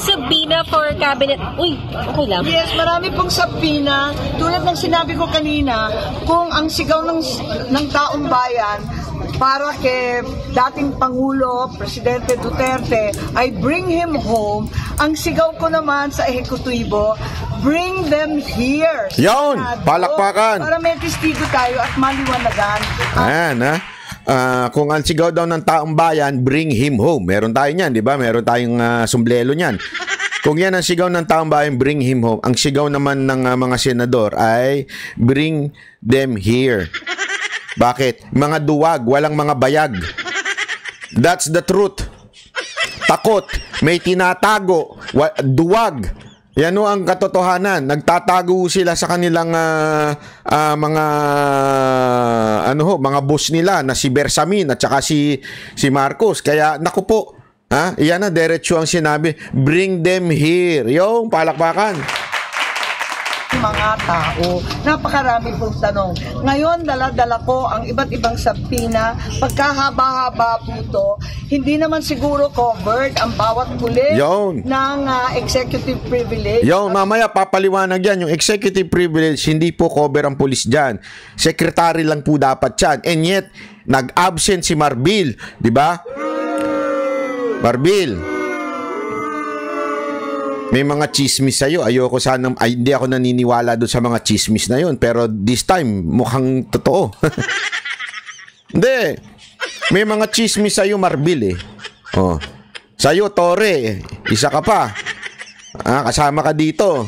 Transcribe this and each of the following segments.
subpoena for cabinet. Uy, okay lang. Yes, marami pong subpoena. Tulad ng sinabi ko kanina, kung ang sigaw ng taong bayan para kay dating Pangulo, Presidente Duterte, ay bring him home, ang sigaw ko naman sa ehekutibo, bring them here. Yun, palakpakan. Para may testigo tayo at maliwanagan. Ayan, ha? Kung ang sigaw daw ng taong bayan, bring him home. Meron tayo niyan, di ba? Meron tayong sombrero niyan. Kung yan ang sigaw ng taong bayan, bring him home. Ang sigaw naman ng mga senador ay bring them here. Bakit? Mga duwag, walang mga bayag. That's the truth. Takot, may tinatago, duwag. Yan o ang katotohanan. Nagtatago sila sa kanilang mga boss nila na si Bersamin at saka si Marcos. Kaya naku po, iyan na diretso ang sinabi, bring them here. Yung palakpakan. Mga tao, napakarami pong tanong. Ngayon, dala-dala ko ang iba't ibang subpoena. Pagkahaba-haba po ito, hindi naman siguro covered ang bawat kulit ng executive privilege. Mamaya papaliwanag yan. Yung executive privilege, hindi po cover ang pulis dyan. Secretary lang po dapat yan. And yet, nag-absent si Marbil. Di ba? Marbil, may mga chismis sa'yo. Ayoko sanang, hindi ako naniniwala doon sa mga chismis na yun. Pero this time, mukhang totoo. Hindi. May mga chismis sa'yo, Marbil eh. Oh. Sa'yo, Tore, isa ka pa. Kasama ka dito.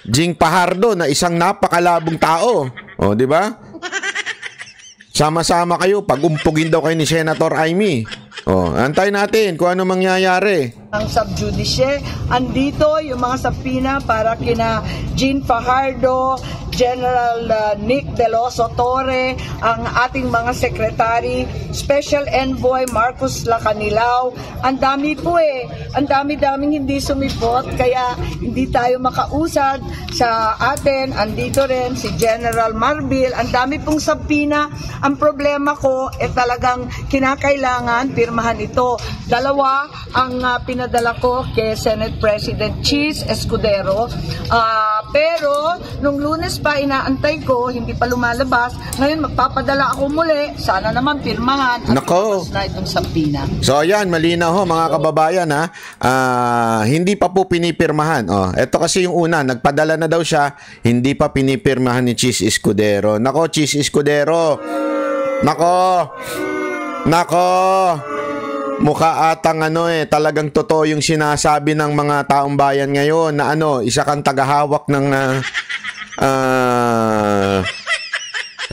Jing Pajardo na isang napakalabong tao. Oh, di ba? Sama-sama kayo. Pag-umpugin daw kayo ni Senator Amy. Oh, antay natin kung ano mangyayari. Ang subjudice, andito yung mga subpoena para kina Jean Fajardo, General Nick Deloso Torre, ang ating mga secretary, Special Envoy Marcos Lacanilao. Ang dami po ang dami-daming hindi sumipot, kaya hindi tayo makausad sa atin. Andito rin si General Marbil. Ang dami pong subpoena. Ang problema ko talagang kinakailangan pirmahan ito. Dalawa ang pinadala ko kay Senate President Cheese Escudero. Pero nung Lunes pa inaantay ko, hindi pa lumalabas. Ngayon magpapadala ako muli. Sana naman pirmahan at tapos na itong subpoena. So ayan, malinaw ho mga kababayan ha. Hindi pa po pinipirmahan. Ito kasi yung una, nagpadala na daw siya, hindi pa pinipirmahan ni Cheese Escudero. Nako, Cheese Escudero. Nako. Mukha atang talagang totoo yung sinasabi ng mga taong bayan ngayon na isa kang tagahawak ng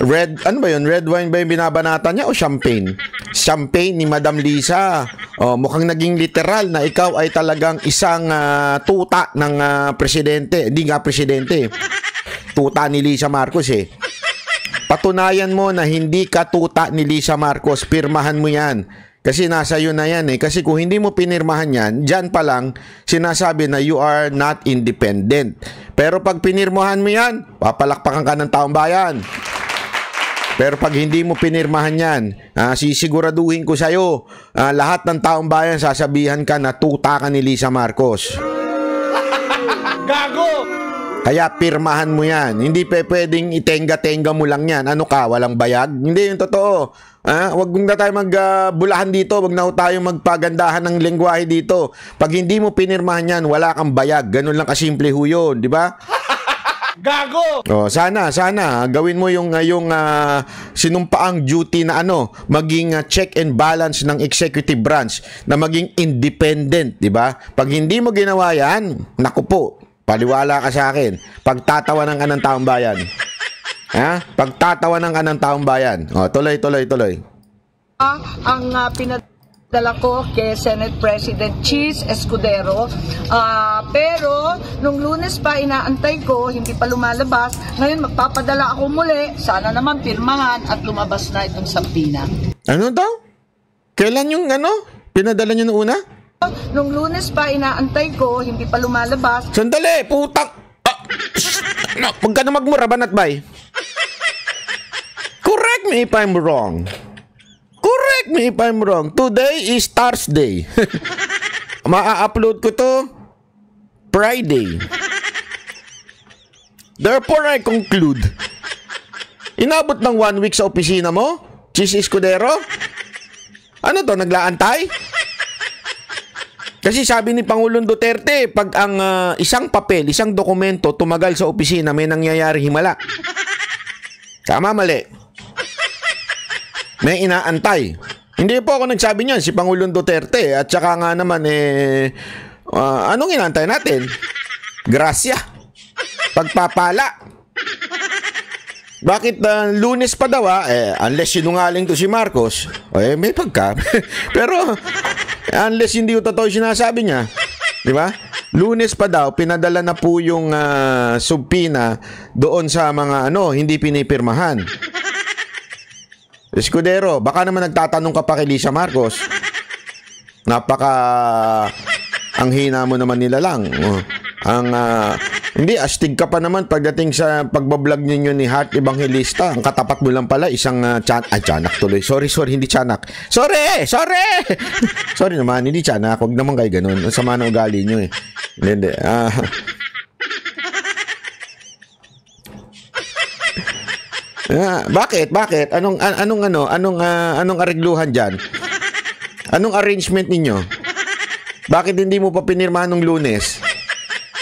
red, ba yun? Red wine ba yung binabanata niya o champagne? Champagne ni Madam Lisa. Mukhang naging literal na ikaw ay talagang isang tuta ng presidente. Hindi nga presidente. Tuta ni Lisa Marcos eh. Patunayan mo na hindi ka tuta ni Lisa Marcos. Pirmahan mo yan. Kasi nasa iyo na yan eh. Kasi kung hindi mo pinirmahan yan, dyan pa lang sinasabi na you are not independent. Pero pag pinirmahan mo yan, papalakpakan ka ng taong bayan. Pero pag hindi mo pinirmahan yan, sisiguraduhin ko sa'yo, lahat ng taong bayan sasabihan ka na tuta ka ni Lisa Marcos. Gago! Kaya pirmahan mo yan. Hindi pwedeng itenga-tenga mo lang yan. Ano ka, walang bayag? Hindi yung totoo. Huwag na tayo magbulahan dito. Huwag na tayo magpagandahan ng lengguwahe dito. Pag hindi mo pinirmahan yan, wala kang bayag. Ganun lang kasimple ho yun, di ba? Gago! Sana gawin mo yung sinumpaang duty na maging check and balance ng executive branch na maging independent, di ba? Pag hindi mo ginawa yan, naku po, paliwala ka sa akin. Pagtatawanan ka ng taong bayan. Pagtatawanan ka ng taong bayan. Tuloy. Ang pinadala ko kay Senate President Cheese Escudero. Pero nung Lunes pa inaantay ko, hindi pa lumalabas. Ngayon magpapadala ako muli. Sana naman pirmahan at lumabas na itong subpoena. Ano daw? Kailan yung pinadala nyo nung una? Nung Lunes pa inaantay ko, hindi pa lumalabas. Sandali, putang. Huwag ka na magmura, banat bay. Correct me if I'm wrong. Today is Thursday. maa-upload ko to Friday. Therefore, I conclude. Inabot ng 1 week sa opisina mo? Chis Escudero? Ano to, naglaantay? Kasi sabi ni Pangulong Duterte, pag ang isang papel, isang dokumento tumagal sa opisina, may nangyayari himala. Tama, mali. May inaantay. Hindi po ako nagsabi niyan, si Pangulong Duterte. At saka nga naman, anong inaantay natin? Grasya. Pagpapala. Bakit Lunes pa daw unless sinungaling to si Marcos, may pagka. Pero unless hindi yung totoo sinasabi niya, di ba? Lunes pa daw, pinadala na po yung subpoena doon sa mga hindi pinipirmahan. Escudero, baka naman nagtatanong ka pa kay Lisa Marcos. Ang hina mo naman nila lang. Hindi, astig ka pa naman pagdating sa pagbablog ninyo ni Heart Evangelista. Ang katapat mo lang pala, isang tiyanak tuloy. Sorry, hindi tiyanak. Sorry! Sorry naman, hindi tiyanak. Huwag naman kayo ganun. Ang sama ng ugali nyo eh. Hindi. Bakit? Anong arigluhan dyan? Anong arrangement ninyo? Bakit hindi mo pa pinirmahan nung Lunes?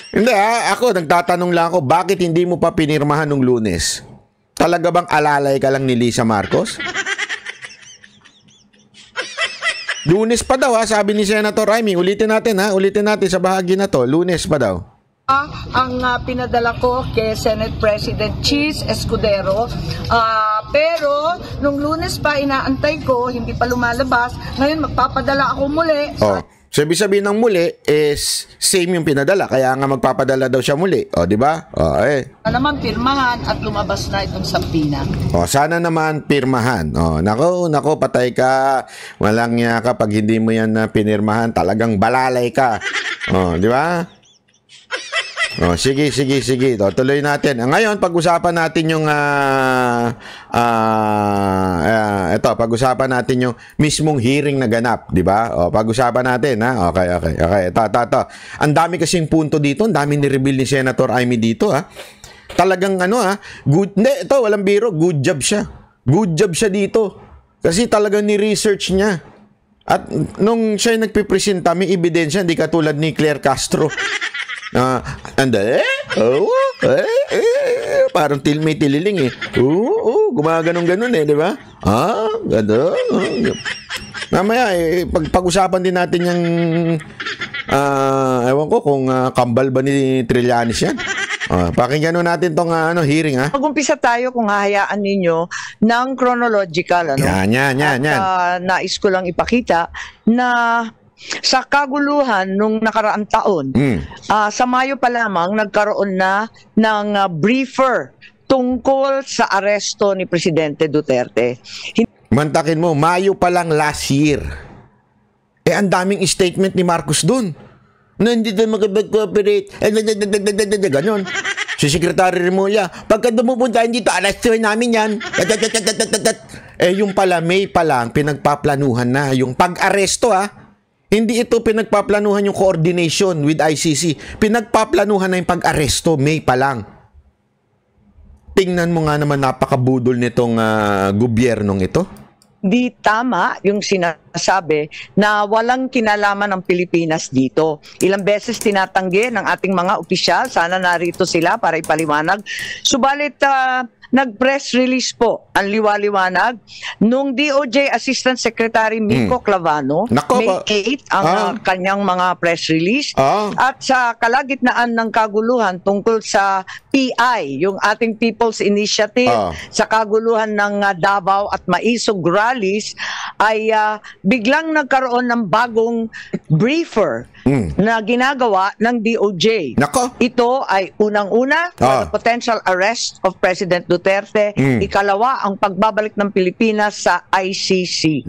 Hindi ako nagtatanong lang ako, bakit hindi mo pa pinirmahan nung Lunes? Talaga bang alalay ka lang ni Lisa Marcos? Lunes pa daw sabi ni Senator Amy. Ulitin natin sa bahagi na to. Lunes pa daw. Ang pinadala ko kay Senate President Chis Escudero, pero nung Lunes pa inaantay ko, hindi pa lumalabas. Ngayon magpapadala ako muli. Sabi ng muli is same yung pinadala, kaya nga magpapadala daw siya muli. Di ba? Naman pirmahan at lumabas na itong subpoena. Sana naman pirmahan. Nako, patay ka. Walang niya ka pag hindi mo yan pinirmahan, talagang balalay ka. Di ba? Sige. Tuloy natin. Ngayon, pag-usapan natin yung pag-usapan natin yung mismong hearing na ganap, di ba? Pag-usapan natin, ha? Okay. Ito. Ang dami kasing punto dito, ang dami ni-reveal ni Senator Amy dito, ha? Talagang good. Hindi, ito, walang biro, good job siya. Good job siya dito. Kasi talagang ni-research niya. At nung siya nagpipresenta, may ebidensya, hindi katulad ni Claire Castro. Parang may tililing eh. Gumaganong-ganon di ba? Gano'n. Mamaya pag-usapan din natin yung ewan ko kung kambal ba ni Trillanes yan. Pakinggan natin tong hearing Mag-umpisa tayo kung hahayaan ninyo ng chronological Yan. Nais ko lang ipakita na sa kaguluhan nung nakaraang taon, sa Mayo pa lamang nagkaroon na ng briefer tungkol sa aresto ni Presidente Duterte. Mantakin mo, Mayo pa lang last year. Ang daming statement ni Marcos dun. Na hindi tayo mag-cooperate. Ganon. Si Secretary Remulla, pagka dumupunta dito, arestuhin namin yan. Yung pala, May pa lang, pinagpaplanuhan na yung pag-aresto Hindi ito pinagpaplanuhan yung coordination with ICC. Pinagpaplanuhan na yung pag-aresto, May pa lang. Tingnan mo nga naman napakabudol nitong gobyernong ito. Di tama yung sinasabi na walang kinalaman ng Pilipinas dito. Ilang beses tinatanggi ng ating mga opisyal, sana narito sila para ipaliwanag. Subalit nag-press release po ang liwaliwanag nung DOJ Assistant Secretary Miko Clavano. May 8 ang kanyang mga press release. At sa kalagitnaan ng kaguluhan tungkol sa PI, yung ating People's Initiative, sa kaguluhan ng Davao at Maisog rallies, ay biglang nagkaroon ng bagong briefer na ginagawa ng DOJ. Ito ay unang-una, the potential arrest of President Duterte. Ikalawa, ang pagbabalik ng Pilipinas sa ICC.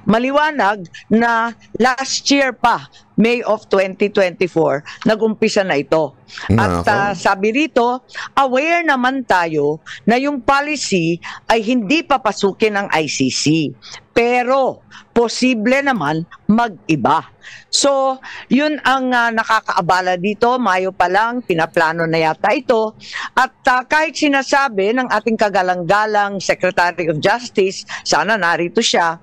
Maliwanag na last year pa, May of 2024, nag-umpisa na ito. At sabi rito, aware naman tayo na yung policy ay hindi papasukin ng ICC. pero posible naman mag-iba. So, yun ang nakakaabala dito. Mayo pa lang, pinaplano na yata ito. At kahit sinasabi ng ating kagalang-galang Secretary of Justice, sana narito siya,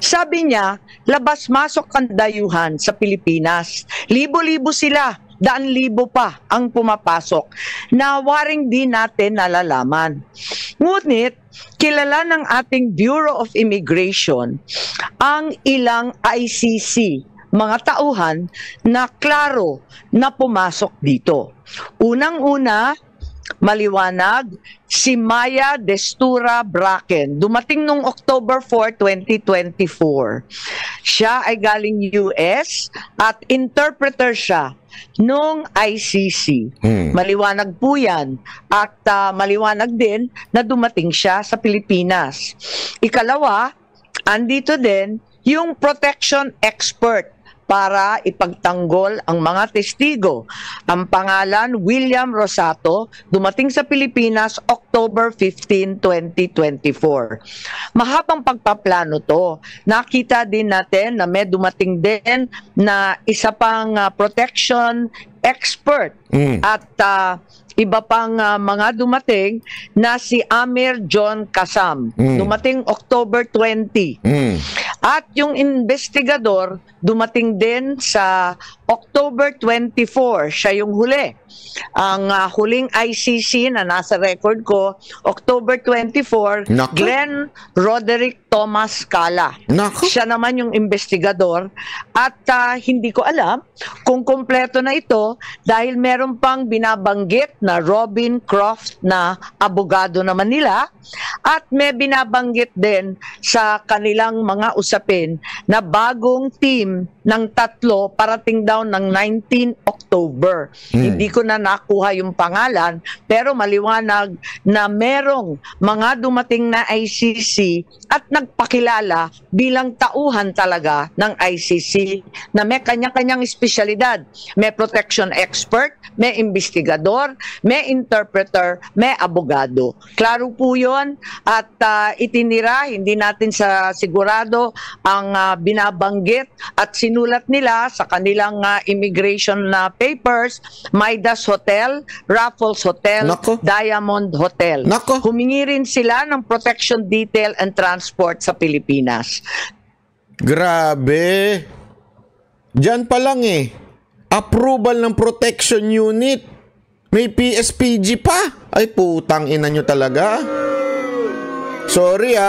sabi niya, labas-masok ang dayuhan sa Pilipinas. Libo-libo sila. Daan-libo pa ang pumapasok na waring di natin nalalaman. Ngunit, kilala ng ating Bureau of Immigration ang ilang ICC, mga tauhan na klaro na pumasok dito. Unang-una, maliwanag, si Maya Destura Bracken. Dumating noong October 4, 2024. Siya ay galing US at interpreter siya nung ICC. Maliwanag po yan. At maliwanag din na dumating siya sa Pilipinas. Ikalawa, andito din yung protection expert para ipagtanggol ang mga testigo. Ang pangalan, William Rosato, dumating sa Pilipinas October 15, 2024. Mahabang pagpaplano to. Nakita din natin na may dumating din na isa pang protection expert at iba pang mga dumating na si Amir John Kasam. Dumating October 20. At yung investigador, dumating din sa October 24. Siya yung huli. Ang huling ICC na nasa record ko, October 24, Naku. Glenn Roderick Thomas Cala. Naku. Siya naman yung investigador. At hindi ko alam kung kompleto na ito dahil meron pang binabanggit na Robin Croft na abogado naman nila at may binabanggit din sa kanilang mga usapin na bagong team ng tatlo parating daw ng 19 October. Hindi ko na nakuha yung pangalan pero maliwanag na merong mga dumating na ICC at nagpakilala bilang tauhan talaga ng ICC na may kanya-kanyang espesyalidad. May protection expert, may investigador, may interpreter, may abogado. Klaro po yun at itinira, hindi natin sa sigurado ang binabanggit at sinulat nila sa kanilang immigration papers, Midas Hotel, Raffles Hotel, Nako. Diamond Hotel. Nako. Humingi rin sila ng protection detail and transport sa Pilipinas. Grabe. Diyan pa lang approval ng protection unit. May PSPG pa. Ay putang ina nyo talaga. Sorry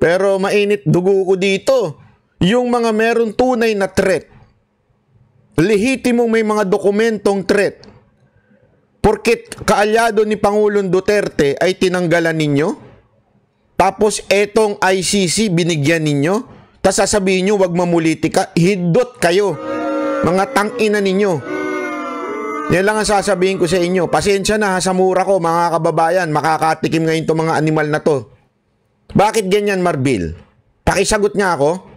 pero mainit dugo ko dito. Yung mga meron tunay na threat, lehitimong may mga dokumentong threat, porket kaalyado ni Pangulong Duterte ay tinanggalan ninyo, tapos etong ICC binigyan ninyo, tapos sasabihin nyo wag mamulitika, hidot kayo, mga tangina ninyo. Yan lang ang sasabihin ko sa inyo. Pasensya na sa mura ko mga kababayan, makakatikim ngayon itong mga animal na to. Bakit ganyan, Marbil? Pakisagot nga ako.